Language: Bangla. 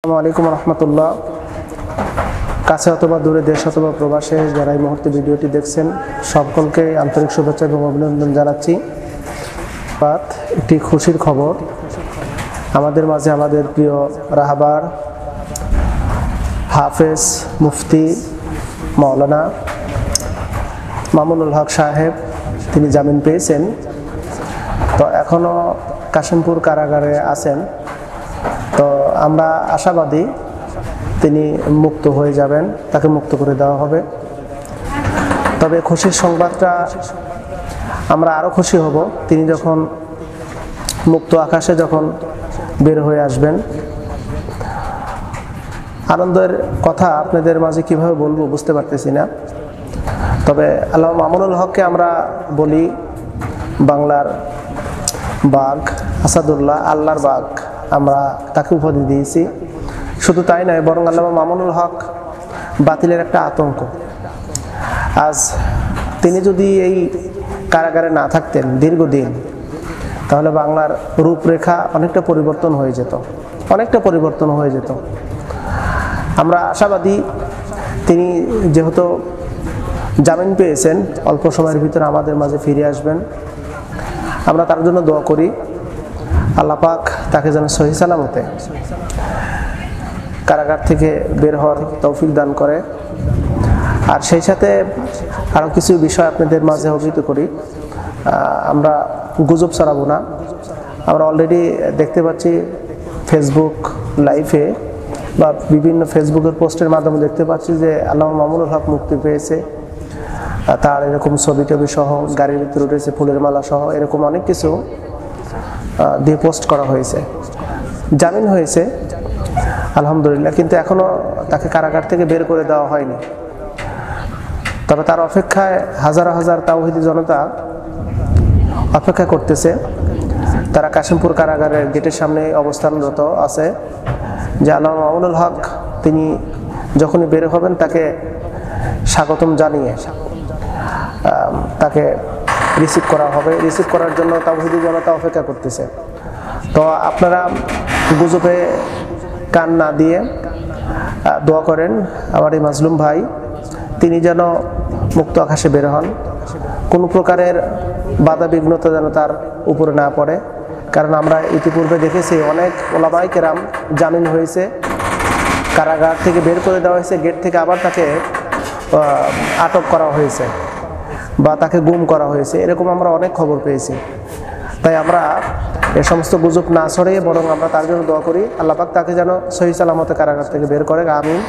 আসসালামু আলাইকুম রহমতুল্লাহ। কাছে অথবা দূরে, দেশ অথবা প্রবাসে যারা এই মুহূর্তে ভিডিওটি দেখছেন সকলকে আন্তরিক শুভেচ্ছা এবং অভিনন্দন জানাচ্ছি। একটি খুশির খবর, আমাদের মাঝে আমাদের প্রিয় রাহবার হাফেজ মুফতি মাওলানা মামুনুল হক সাহেব তিনি জামিন পেয়েছেন। তো এখনও কাশিমপুর কারাগারে আছেন। তো আমরা আশাবাদী তিনি মুক্ত হয়ে যাবেন, তাকে মুক্ত করে দেওয়া হবে। তবে খুশির সংবাদটা আমরা আরও খুশি হব তিনি যখন মুক্ত আকাশে যখন বের হয়ে আসবেন। আনন্দের কথা আপনাদের মাঝে কিভাবে বলবো বুঝতে পারতেছি না। তবে আল্লামা মামুনুল হককে আমরা বলি বাংলার বাঘ, আসাদুল্লাহ, আল্লাহর বাঘ, আমরা তাকে উপাধি দিয়েছি। শুধু তাই নয়, বরং আল্লামা মামুনুল হক বাতিলের একটা আতঙ্ক। আজ তিনি যদি এই কারাগারে না থাকতেন দীর্ঘদিন, তাহলে বাংলার রূপরেখা অনেকটা পরিবর্তন হয়ে যেত। আমরা আশাবাদী তিনি যেহেতু জামিন পেয়েছেন, অল্প সময়ের ভিতরে আমাদের মাঝে ফিরে আসবেন। আমরা তার জন্য দোয়া করি, আল্লাহ পাক তাকে যেন সহি সালামতে কারাগার থেকে বের হওয়ার তৌফিক দান করে। আর সেই সাথে আরও কিছু বিষয় আপনাদের মাঝে অবহিত করি। আমরা গুজব ছড়াবো না। আমরা অলরেডি দেখতে পাচ্ছি ফেসবুক লাইভে বা বিভিন্ন ফেসবুকের পোস্টের মাধ্যমে দেখতে পাচ্ছি যে আল্লামা মামুনুল হক মুক্তি পেয়েছে, তার এরকম ছবি টবি সহ গাড়ির ভিতরে উঠেছে ফুলের মালা সহ এরকম অনেক কিছু দিয়ে পোস্ট করা হয়েছে। জামিন হয়েছে আলহামদুলিল্লাহ, কিন্তু এখনো তাকে কারাগার থেকে বের করে দেওয়া হয়নি। তবে তার অপেক্ষায় হাজার হাজার তাওহীদি জনতা অপেক্ষা করতেছে। তারা কাশিমপুর কারাগারের গেটের সামনে অবস্থানরত আছে যে আল্লামা মামুনুল হক তিনি যখনই বের হবেন তাকে স্বাগতম জানিয়ে তাকে রিসিভ করা হবে। রিসিভ করার জন্য তাওহীদি জনতা অপেক্ষা করতেছে। তো আপনারা গুজবে কান না দিয়ে দোয়া করেন আমার এই মাজলুম ভাই তিনি যেন মুক্ত আকাশে বের হন, কোনো প্রকারের বাধা বিঘ্নতা যেন তার উপরে না পড়ে। কারণ আমরা ইতিপূর্বে দেখেছি অনেক ওলামায়ে কেরাম জামিন হয়েছে, কারাগার থেকে বের করে দেওয়া হয়েছে, গেট থেকে আবার তাকে আটক করা হয়েছে বা তাকে গুম করা হয়েছে, এরকম আমরা অনেক খবর পেয়েছি। তাই আমরা এ সমস্ত গুজব না ছড়িয়ে বরং আমরা তার জন্য দোয়া করি, আল্লাহ পাক তাকে যেন সহি সালামতে কারাগার থেকে বের করে। আমিন।